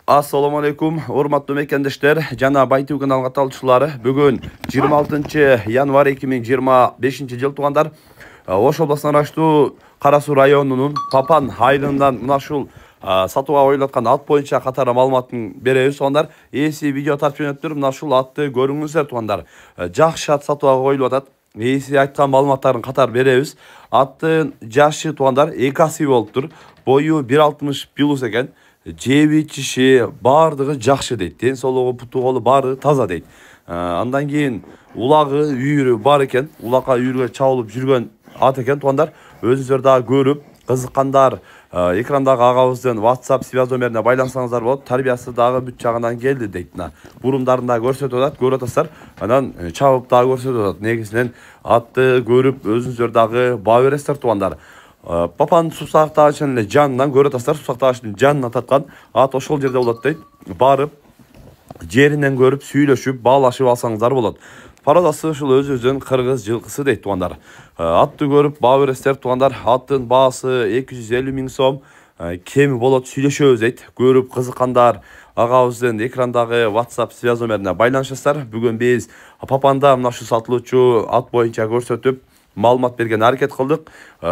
Assalamu alaikum, урматтуу мекендештер, жана Байтуу каналга талчылары. Бүгүн 26 январь 2025 жыл тугандар. Ош областынан аштуу Кара Суу районунун Папан айылынан мына ушул сатууга коюлаткан ат боюнча катар маалыматын беребиз тугандар. Ээси видео тартып жөнөттүр. Мына ушул атты көрүңүздөр тугандар. Жакшы ат сатууга коюлуп атат. Ээси айткан маалыматтарын катар беребиз. Аттын жашы тугандар 2 асый болуптур. Бою 1.60 плюс экен. Жеби чиши бардыгы жакшы дейт. Ден соолугу, путу колу баары таза дейт. Андан кийин улагы, үйүрү бар экен. Улакка үйүргө чабылып жүргөн ат экен тугандар. Өзүңүздөр дагы көрүп, кызыккандар экрандагы агабыздын WhatsApp связь номерине байлансаңыздар болот. Тарбиясы дагы бүт жагынан келди дейт. Бурундарын да көрсөтүп атат, көрүп атасыздар. Анан чабып дагы көрсөтүп атат. Негизинен атты көрүп, өзүңүздөр дагы баа бересиздер тугандар. Папан сусак тагычын эле жанынан көрүп атасыздар. Сусак тагычын жанына таткан ат ошол жерде болот дейт. Барып жеринен көрүп, сүйлөшүп, баалашып алсаңыздар болот. Пародасы ушул өзүбүздүн кыргыз жылкысы дейт тугандар. Атты көрүп баа бересиздер тугандар. Аттын баасы 250 000 сом. Кеми болот, сүйлөшөбүз дейт. Көрүп кызыккандар агабыздын экрандагы WhatsApp связь номерине байланышасыздар. Бүгүн биз Папанда мына ушул сатылуучу ат боюнча көрсөтүп маалымат берген аракет кылдык.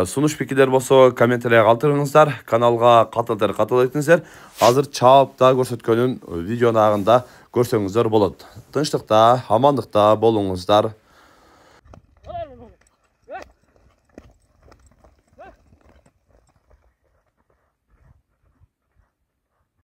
Сунуш пикирлер болсо комментарийге калтырыңыздар. Каналга катыл этиңиздер. Азыр чаап да көрсөткөнүн видеонун агында көрсөңүздөр болот. Тынчтыкта, амандыкта болуңуздар.